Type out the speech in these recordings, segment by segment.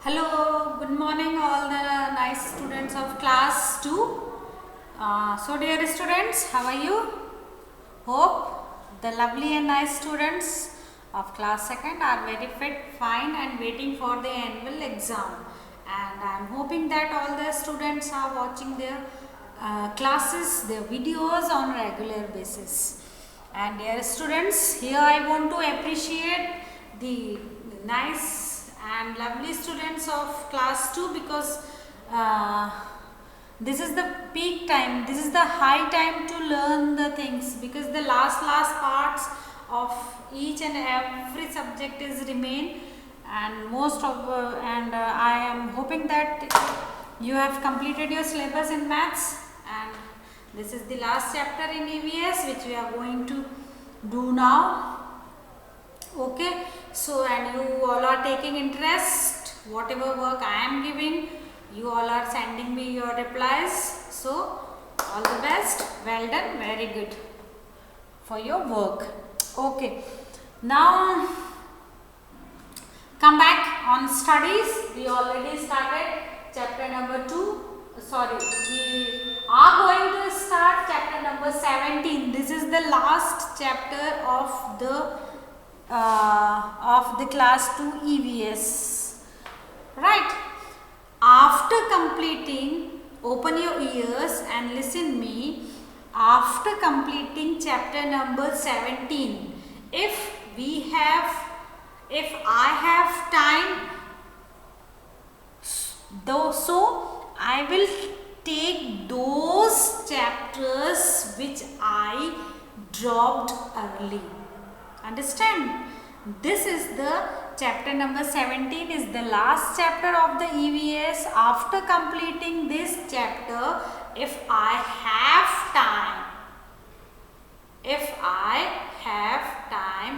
Hello, good morning all the nice students of class 2. So dear students, how are you? Hope the lovely and nice students of class 2nd are very fit, fine and waiting for the annual exam. And I am hoping that all the students are watching their classes, their videos on regular basis. And dear students, here I want to appreciate the nice and lovely students of class 2 because this is the peak time, this is the high time to learn the things, because the last parts of each and every subject is remain, and most of I am hoping that you have completed your syllabus in maths, and this is the last chapter in EVS which we are going to do now. Okay, so and you all are taking interest whatever work I am giving, you all are sending me your replies, so all the best, well done, very good for your work. Okay, now come back on studies. We already started chapter number 2, sorry, we are going to start chapter number 17. This is the last chapter of the class 2 EVS, right? After completing, open your ears and listen me, after completing chapter number 17, if I have time, so I will take those chapters which I dropped early. Understand? This is the chapter number 17 is the last chapter of the EVS. After completing this chapter, if I have time,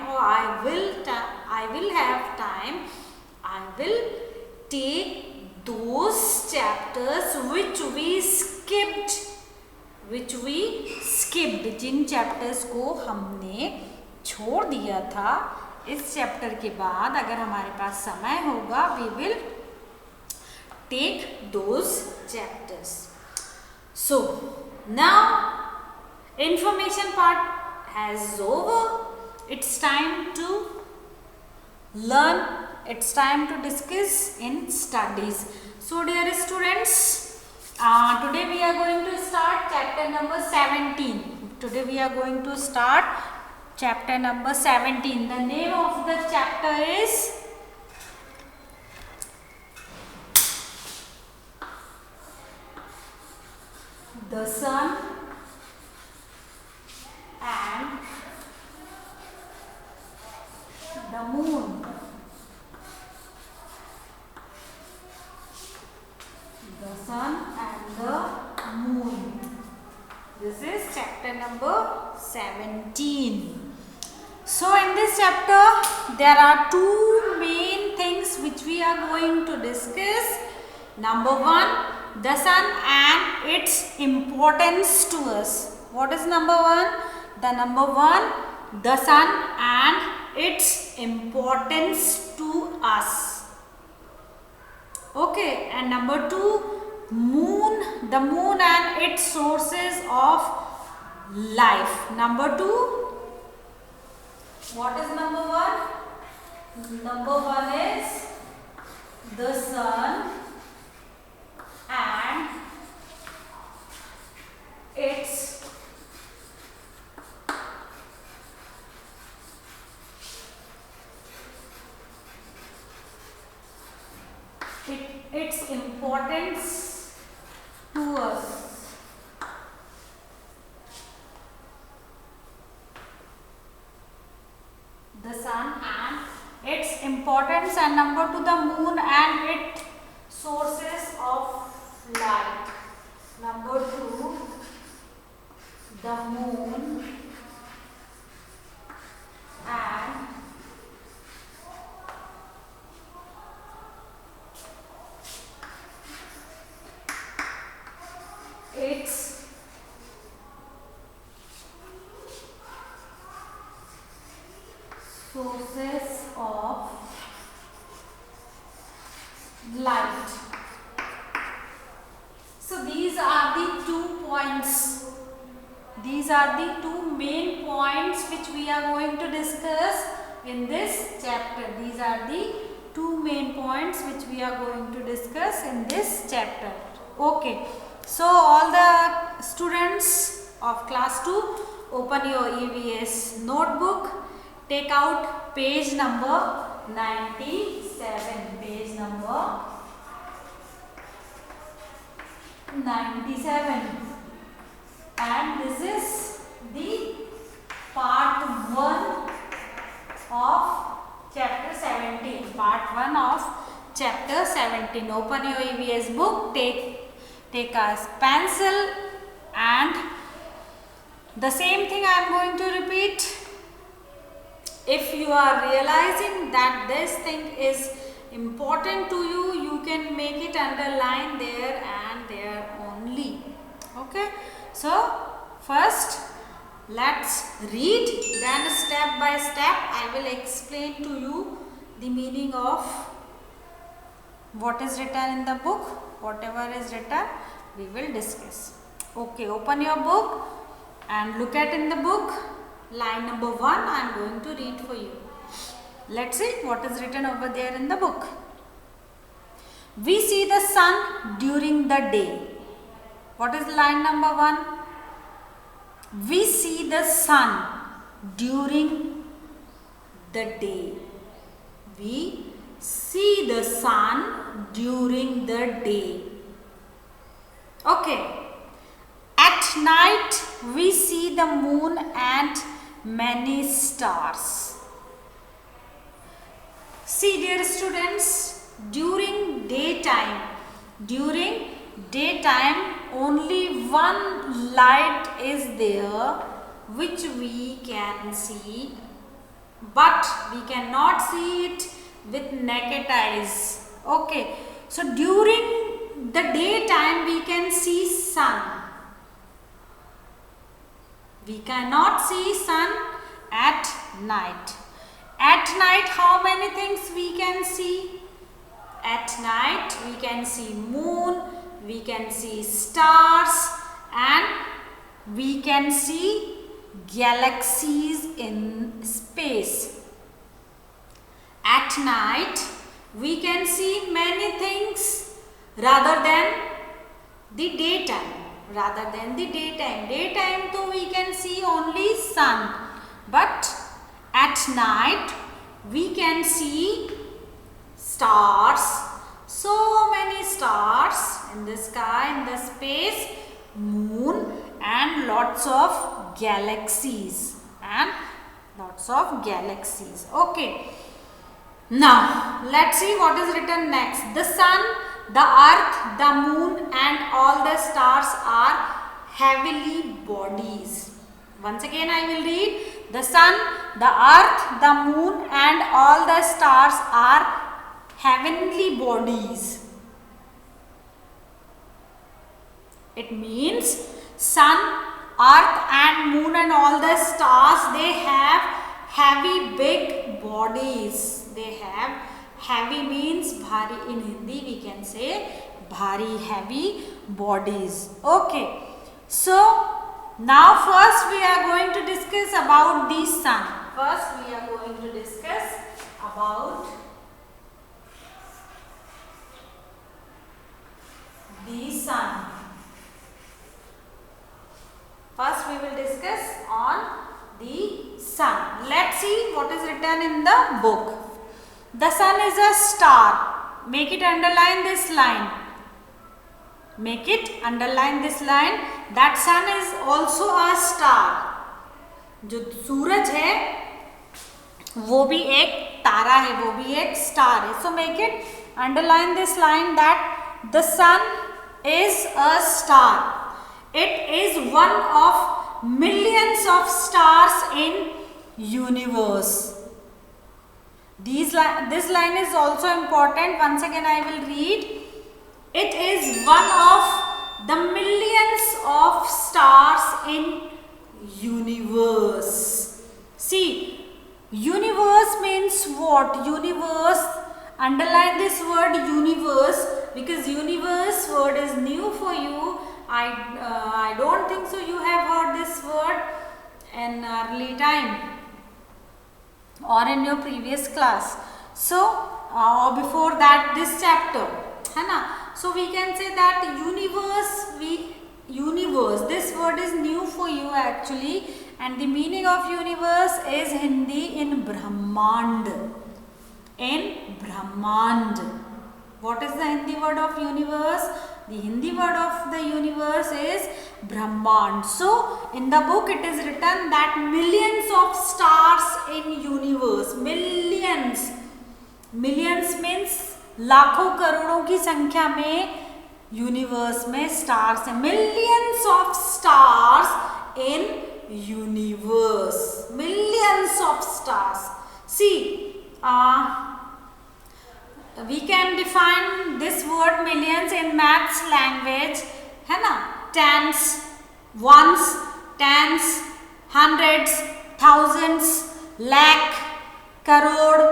or I will have time, I will take those chapters which we skipped, जिन chapters को हमने छोड़ दिया था. इस chapter के बाद अगर हमारे पास समय होगा, we will take those chapters. So now information part has over. It's time to learn, it's time to discuss in studies. So dear students, today we are going to start chapter number 17. Today we are going to start chapter number 17. The name of the chapter is The Sun and the Moon. The Sun and the Moon. This is chapter number 17. So in this chapter there are two main things which we are going to discuss. Number one, the sun and its importance to us. What is number one? The number one, the sun and its importance to us. Okay, and number two, moon, the moon and its sources of life. Number two, what is number one? Number one is the sun and its importance to us. The sun and its importance, and number two, the moon and its sources of light. Number two, the moon and its sources of light. So these are the 2 points. These are the 2 main points which we are going to discuss in this chapter. These are the 2 main points which we are going to discuss in this chapter. Okay. So all the students of class 2, open your EVS notebook. Take out page number 97. Page number 97. And this is the part 1 of chapter 17. Part 1 of chapter 17. Open your EVS book, take a pencil, and the same thing I am going to repeat. If you are realizing that this thing is important to you, you can make it underline there and there only. Okay. So first let's read, then step by step I will explain to you the meaning of what is written in the book. Whatever is written we will discuss. Okay, open your book and look at in the book line number 1. I am going to read for you. Let's see what is written over there in the book. We see the sun during the day. What is line number 1? We see the sun during the day. We see the sun during the day. Okay. At night we see the moon and many stars. See, dear students, during daytime only one light is there which we can see, but we cannot see it with naked eyes. Okay, so during the daytime we can see sun. We cannot see sun at night. At night, how many things we can see? At night we can see moon, we can see stars, and we can see galaxies in space. At night we can see many things rather than the daytime. Daytime though we can see only sun, but at night we can see stars, so many stars in the sky, in the space, moon, and lots of galaxies. Okay. Now let's see what is written next. The sun, the earth, the moon, and all the stars are heavenly bodies. Once again I will read. The sun, the earth, the moon, and all the stars are heavenly bodies. It means sun, earth, and moon, and all the stars, they have heavy big bodies. They have heavy means bhari. In Hindi we can say bhari, heavy bodies. Okay. So now first we are going to discuss about the sun. First we are going to discuss about the sun. First we will discuss on the sun. Let's see what is written in the book. The sun is a star. Make it underline this line. Make it underline this line. That sun is also a star. जो सूरज है वो भी एक तारा है, वो भी एक star है. So make it underline this line that the sun is a star. It is one of millions of stars in universe. This line is also important. Once again I will read. It is one of the millions of stars in universe. See, universe means what? Universe, Underline this word universe, because universe word is new for you. I don't think so you have heard this word in early time or in your previous class. So before that this chapter, है ना? So we can say that universe, this word is new for you actually, and the meaning of universe is Hindi in Brahmand. In Brahmand. What is the Hindi word of universe? The Hindi word of the universe is Brahmand. So in the book it is written that millions of stars in universe. Millions. Millions means लाखों करोड़ों की संख्या में universe में stars हैं. Millions of stars in universe. Millions of stars. See we can define this word millions in maths language, है ना? Tens, ones, tens, hundreds, thousands, lakh, crore,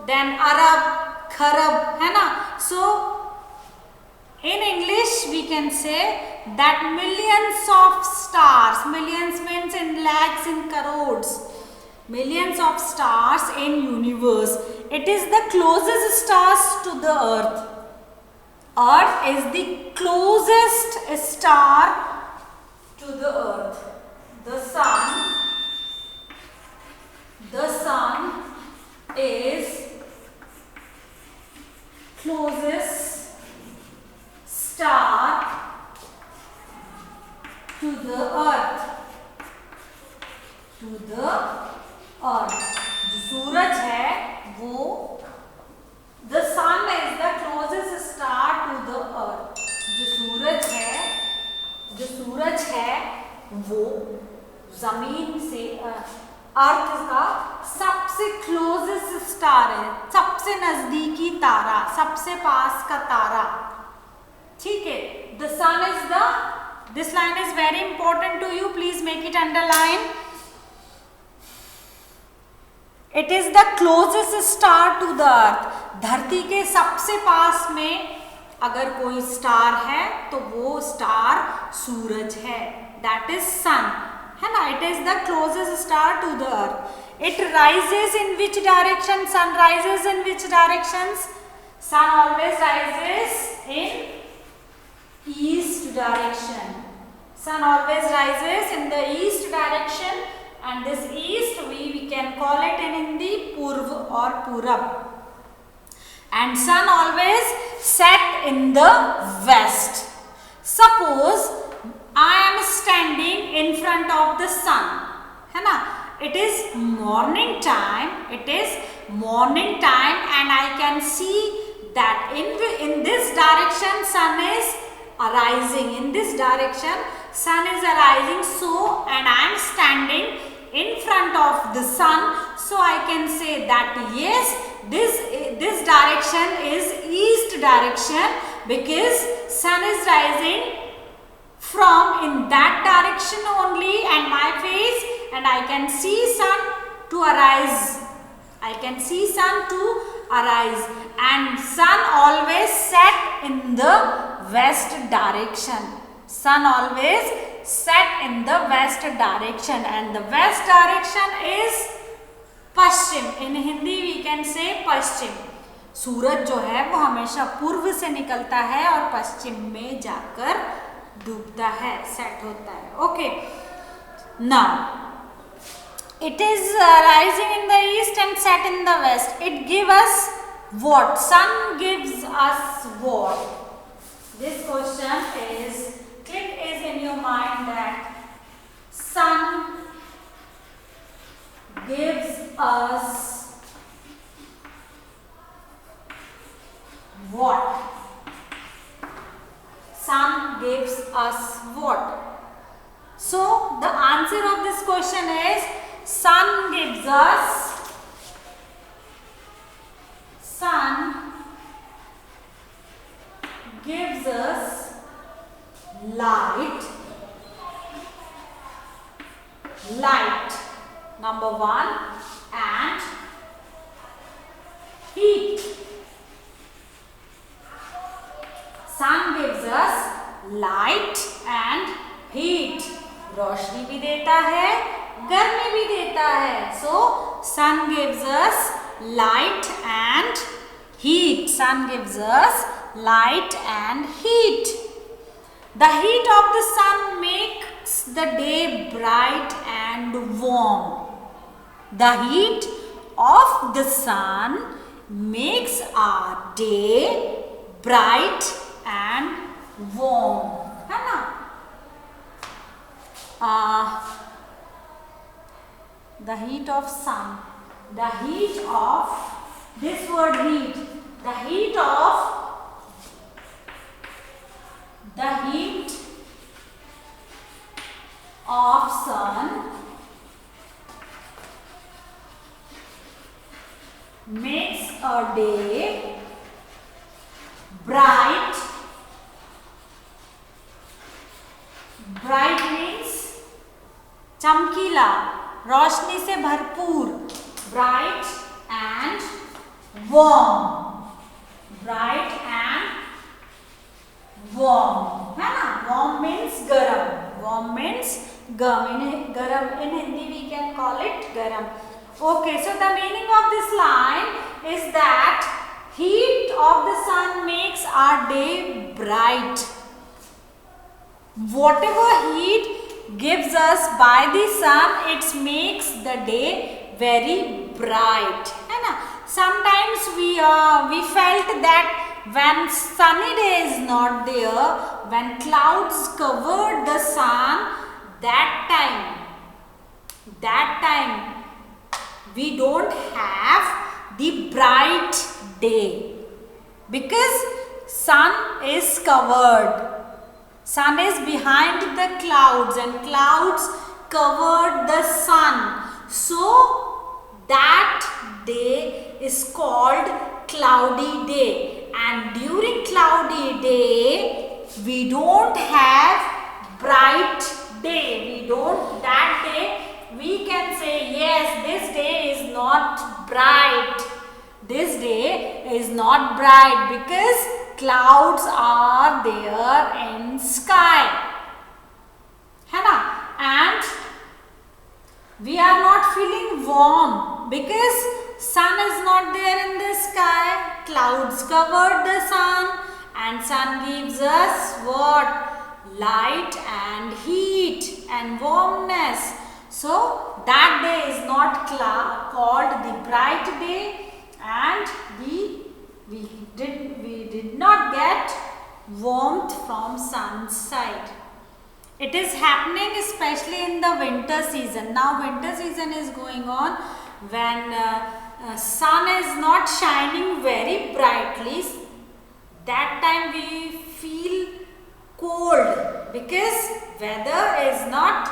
then arab, kharab, है ना? So in English we can say that millions of stars, millions means in lakhs, in crores, millions of stars in universe. It is the closest stars to the earth. Earth is the closest star to the earth. The sun is closest star to the earth. और जो सूरज है वो the sun is the closest star to the earth. जो सूरज है वो जमीन से अर्थ का सबसे क्लोजेस्ट स्टार है, सबसे नजदीकी तारा, सबसे पास का तारा. ठीक है. The sun is this line is very important to you. Please make it underline. It is the closest star to the earth. धरती के सबसे पास में अगर कोई स्टार है तो वो स्टार सूरज है. That is sun, है ना? It is the closest star to the earth. It rises in which direction? Sun rises in which directions? Sun always rises in east direction. Sun always rises in the east direction. And this east we can call it in Hindi Purv or Purab. And sun always set in the west. Suppose I am standing in front of the sun, है ना? It is morning time. And I can see that in this direction sun is arising. In this direction sun is arising. So, and I am standing in front of the sun, so I can say that yes, this direction is east direction, because sun is rising from in that direction only, and my face, and I can see sun to arise. And sun always set in the west direction. And the west direction is Paschim. In Hindi we can say पश्चिम. सूरज जो है वो हमेशा पूर्व से निकलता है और पश्चिम में जाकर डूबता है, सेट होता है. Okay. Now it is rising in the east and set in the west. It gives us what? Sun gives us what? This question is in your mind that sun gives us what? Sun gives us what? So the answer of this question is sun gives us light, number one, and heat. Sun gives us light and heat. रोशनी भी देता है, गर्मी भी देता है. So sun gives us light and heat. Sun gives us light and heat. The heat of the sun makes the day bright and warm. The heat of the sun makes our day bright and warm. है ना? The heat of sun. The heat of this word heat. The heat of sun makes a day bright. Bright means चमकीला, रोशनी से भरपूर. Bright and warm. Bright and warm. है ना? Warm means गरम. Warm means garam. In Hindi we can call it garam. Okay, so the meaning of this line is that heat of the sun makes our day bright. Whatever heat gives us by the sun, it makes the day very bright. है ना? Sometimes we felt that when sunny day is not there, when clouds covered the sun, that time we don't have the bright day because sun is covered. Sun is behind the clouds and clouds covered the sun. So that day is called cloudy day. And during cloudy day, we don't have bright day. That day we can say, yes, this day is not bright. This day is not bright because clouds are there in sky. है ना? And we are not feeling warm because sun is not there in the sky. Clouds covered the sun and sun gives us what? Light and heat and warmness. So that day is not called the bright day, and we did not get warmth from sun's side. It is happening especially in the winter season. Now winter season is going on when sun is not shining very brightly. That time we feel cold because weather is not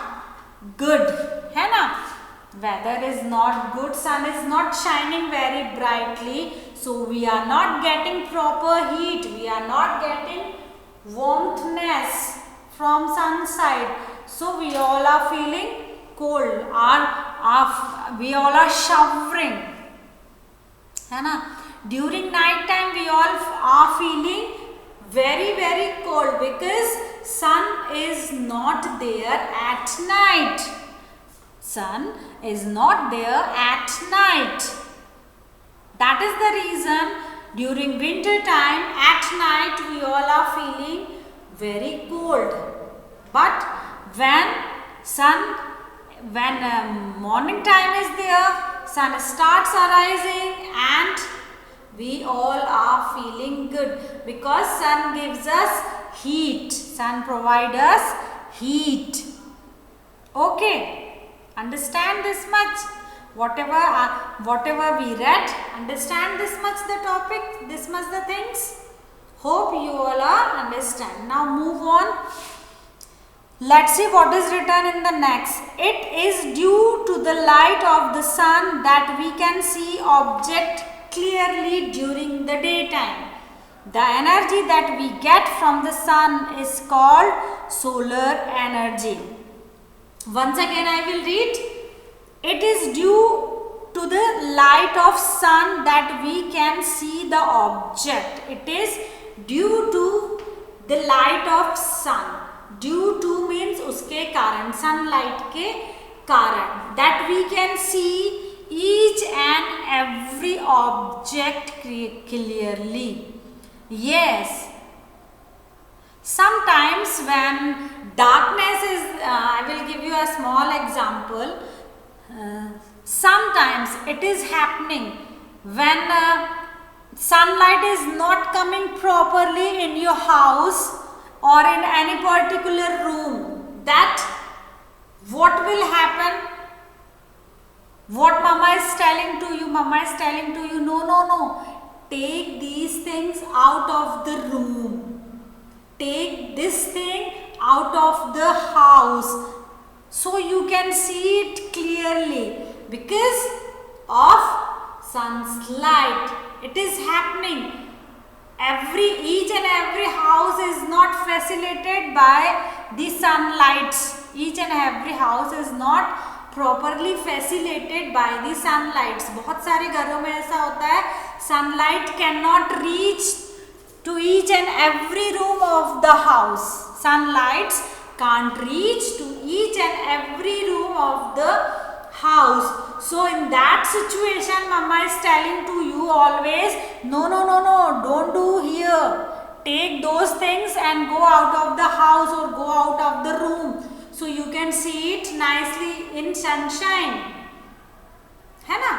good. है ना? Weather is not good. Sun is not shining very brightly. So we are not getting proper heat. We are not getting warmthness from sun side. So we all are feeling cold. We all are shivering. है ना? During night time we all are feeling very cold because sun is not there at night. Sun is not there at night. That is the reason during winter time at night we all are feeling very cold. But when morning time is there, sun starts arising and we all are feeling good because sun gives us heat. Sun provides us heat. Okay. Understand this much? Whatever we read, understand this much the topic, this much the things. Hope you all are understand. Now move on. Let's see what is written in the next. It is due to the light of the sun that we can see object clearly during the daytime. The energy that we get from the sun is called solar energy. Once again I will read. It is due to the light of sun that we can see the object. It is due to the light of sun. Due to means उसके कारण, sunlight के कारण, that we can see each and every object clearly. Yes. Sometimes when darkness is, I will give you a small example. Sometimes it is happening when sunlight is not coming properly in your house or in any particular room. That what will happen? What mama is telling to you? Mama is telling to you, no. Take these things out of the room. Take this thing out of the house so you can see it clearly because of sun's light. It is happening. Each and every house is not facilitated by the sunlights. Each and every house is not properly facilitated by the sunlights. बहुत सारे घरों में ऐसा होता है, sunlight cannot reach to each and every room of the house. Sunlights can't reach to each and every room of the house. So in that situation, mama is telling to you always, no, don't do here. Take those things and go out of the house or go out of the room so you can see it nicely in sunshine. है ना?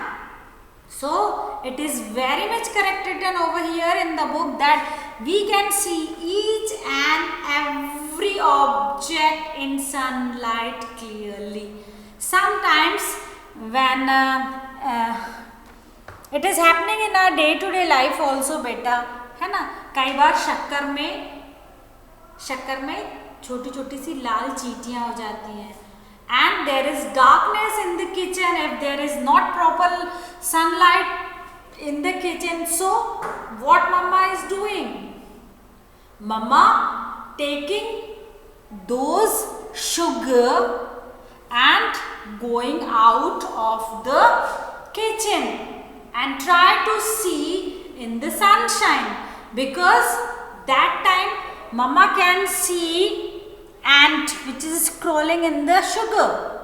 So it is very much correct written over here in the book that we can see each and every object in sunlight clearly. Sometimes when it is happening in our day-to-day life also बेटा, है ना? कई बार शक्कर में छोटी छोटी सी लाल चींटियां हो जाती हैं. And there is darkness in the kitchen if there is not proper sunlight in the kitchen. So what mama is doing? Mama taking those sugar and going out of the kitchen and try to see in the sunshine, because that time mama can see ant which is crawling in the sugar.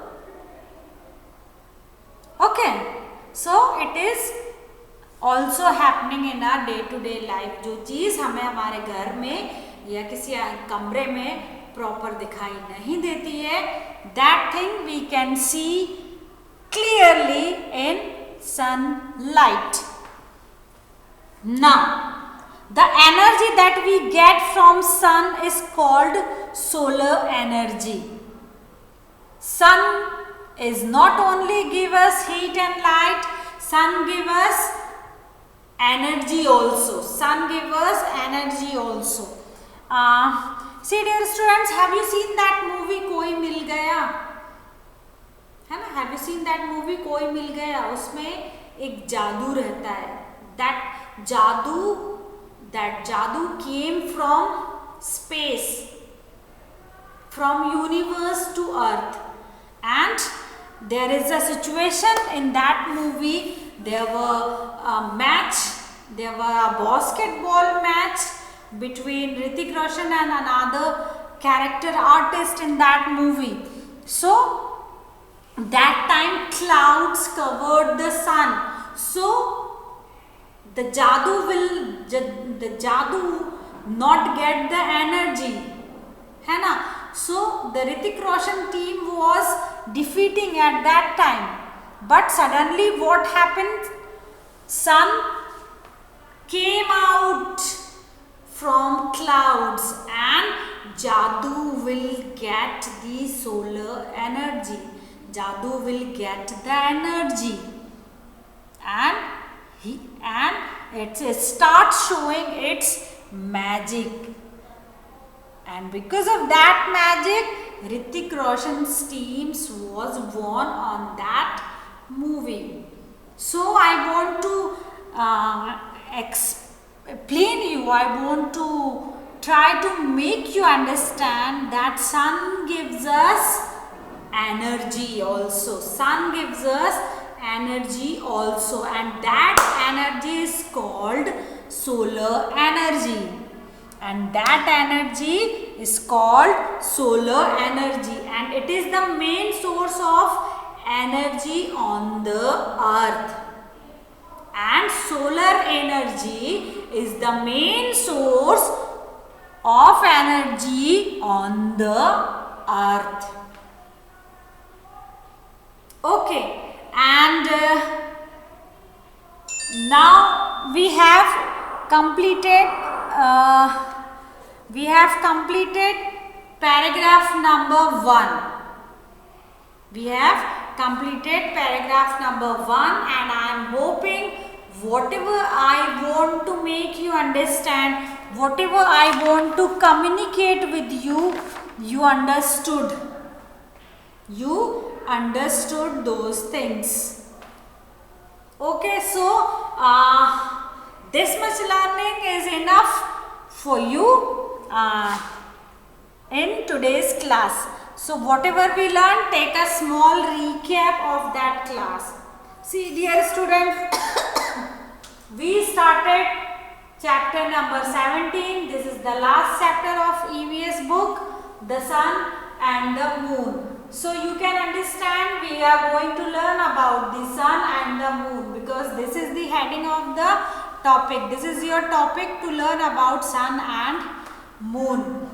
Okay, so it is also happening in our day to day life. जो चीज हमें हमारे घर में या किसी कमरे में प्रॉपर दिखाई नहीं देती है, that thing we can see clearly in sunlight. Now the energy that we get from sun is called solar energy. Sun is not only give us heat and light, sun give us energy also. Sun give us energy also. See dear students, have you seen that movie Koi Mil Gaya? है ना? Have you seen that movie Koi Mil Gaya? उसमें एक जादू रहता है. That jadoo came from space, from universe to earth, and there is a situation in that movie. There were a basketball match between Hrithik Roshan and another character artist in that movie. So that time clouds covered the sun. So the jadoo not get the energy, है ना? So the Hrithik Roshan team was defeating at that time, but suddenly what happened? Sun came out from clouds and jadoo will get the solar energy. Jadoo will get the energy, and it starts showing its magic, and because of that magic, Hrithik Roshan's teams was won on that movie. So I want to explain you. I want to try to make you understand that sun gives us energy also. Sun gives us energy also, and that energy is called solar energy, and that energy is called solar energy, and it is the main source of energy on the earth. And solar energy is the main source of energy on the earth. Okay, and now we have completed paragraph number 1. We have completed paragraph number 1, and I am hoping whatever I want to make you understand, whatever I want to communicate with you, you understood. You understood those things. Okay, so this much learning is enough for you in today's class. So whatever we learned, take a small recap of that class. See, dear students, we started chapter number 17. This is the last chapter of EVS book, the sun and the moon. So you can understand we are going to learn about the sun and the moon, because this is the heading of the topic. This is your topic to learn about sun and moon.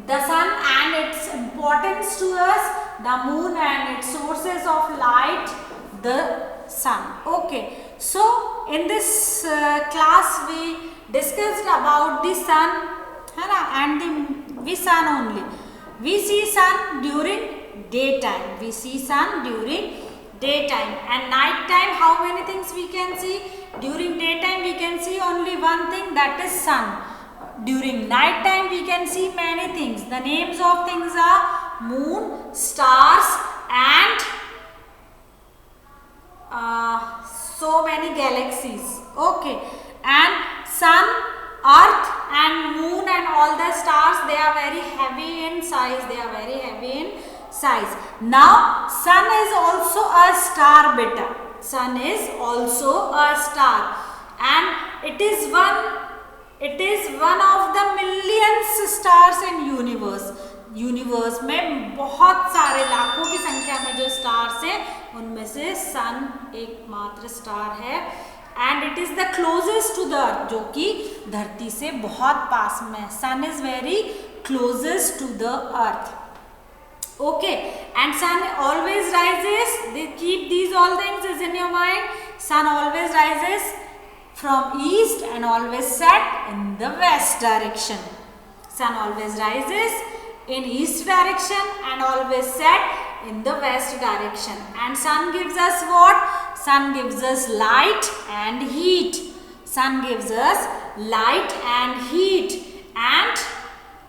The sun and its importance to us, the moon and its sources of light, the sun. Okay, so in this class we discussed about the sun and the sun only. We see sun during daytime. We see sun during daytime, and night time how many things we can see? During daytime we can see only one thing, that is sun. During night time we can see many things. The names of things are moon, stars, and so many galaxies. Okay, and sun, earth and moon and all the stars, they are very heavy in size. They are very heavy in size. Now sun is also a star, beta. Sun is also a star, and it is one of the millions stars in universe. Universe में बहुत सारे लाखों की संख्या में जो stars हैं, उनमें से सन एकमात्र स्टार है, and it is the closest to the earth, जो कि धरती से बहुत पास में है. Sun is very closest to the earth. Okay, and sun always rises. They keep these all things is in your mind. Sun always rises from east and always set in the west direction. Sun always rises in east direction and always set in the west direction. And sun gives us what? Sun gives us light and heat. Sun gives us light and heat, and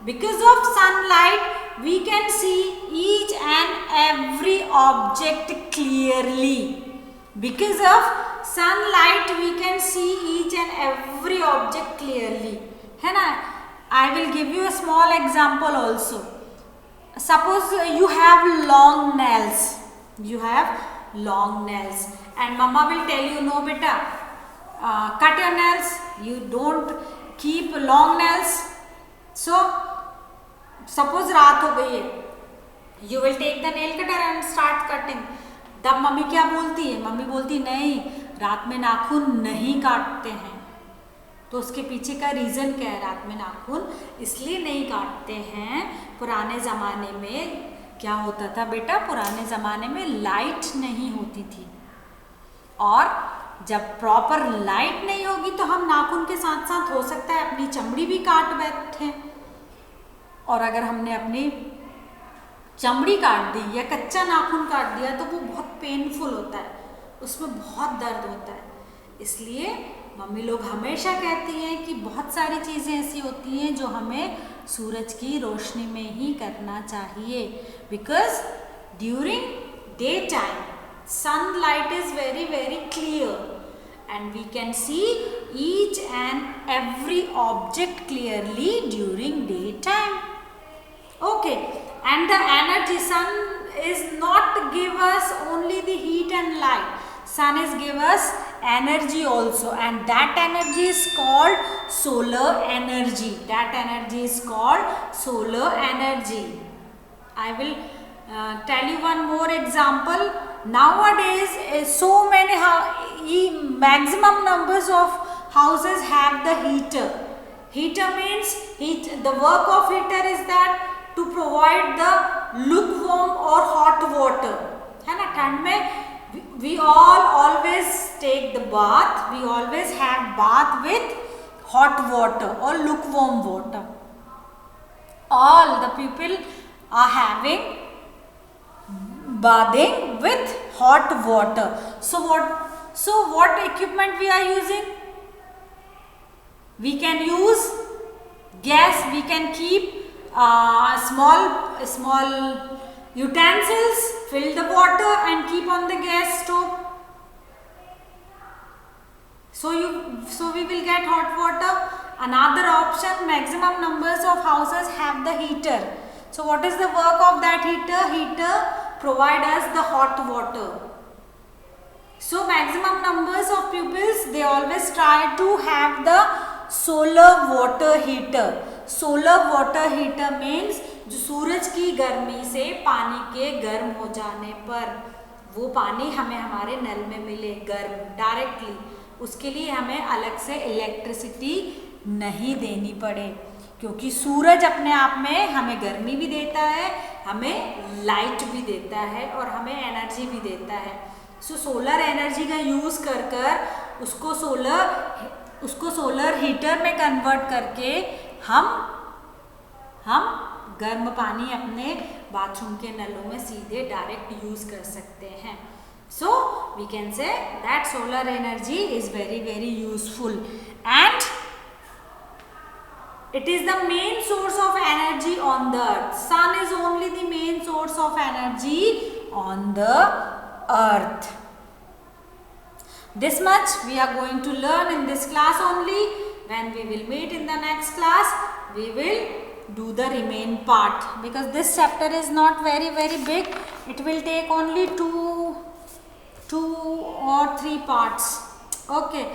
because of sunlight we can see each and every object clearly. Because of sunlight we can see each and every object clearly, है ना. I will give you a small example also. Suppose you have long nails. You have long nails, and mama will tell you, no beta, cut your nails. You don't keep long nails. So suppose रात हो गई है, you will take the nail cutter and start cutting. तब mummy क्या बोलती है? Mummy बोलती नहीं, रात में नाखून नहीं काटते हैं. तो उसके पीछे का रीज़न क्या है? रात में नाखून इसलिए नहीं काटते हैं, पुराने ज़माने में क्या होता था बेटा? पुराने ज़माने में लाइट नहीं होती थी, और जब प्रॉपर लाइट नहीं होगी तो हम नाखून के साथ साथ हो सकता है अपनी चमड़ी भी काट बैठे, और अगर हमने अपनी चमड़ी काट दी या कच्चा नाखून काट दिया तो वो बहुत पेनफुल होता है, उसमें बहुत दर्द होता है. इसलिए मम्मी लोग हमेशा कहती हैं कि बहुत सारी चीज़ें ऐसी होती हैं जो हमें सूरज की रोशनी में ही करना चाहिए. Because during day time sunlight is very very clear and we can see each and every object clearly during daytime. Okay, and the energy, sun is not give us only the heat and light. sun is give us energy also, and that energy is called solar energy. That energy is called solar energy. I will tell you one more example. Nowadays so many maximum numbers of houses have the heater. Heater means the work of heater is that to provide the lukewarm or hot water, है ना. ठंड में we all always take the bath, we always have bath with hot water or lukewarm water. All the people are having bathing with hot water. So what equipment we are using? We can use gas, we can keep small utensils, fill the water and keep on the gas stove. So we will get hot water. Another option, maximum numbers of houses have the heater. So what is the work of that heater? Heater provide us the hot water. So maximum numbers of pupils, they always try to have the solar water heater. Solar water heater means जो सूरज की गर्मी से पानी के गर्म हो जाने पर वो पानी हमें हमारे नल में मिले गर्म डायरेक्टली, उसके लिए हमें अलग से इलेक्ट्रिसिटी नहीं देनी पड़े, क्योंकि सूरज अपने आप में हमें गर्मी भी देता है, हमें लाइट भी देता है और हमें एनर्जी भी देता है. सो सोलर एनर्जी का यूज़ कर उसको सोलर हीटर में कन्वर्ट करके हम गर्म पानी अपने बाथरूम के नलों में सीधे डायरेक्ट यूज़ कर सकते हैं. So we can say that solar energy is very very useful and it is the main source of energy on the earth. Sun is only the main source of energy on the earth. This much we are going to learn in this class only. When we will meet in the next class, we will do the remaining part, because this chapter is not very big. It will take only two or three parts. Okay.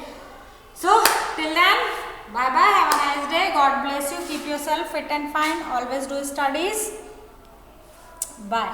So till then, bye bye, have a nice day, God bless you, keep yourself fit and fine, always do studies, bye.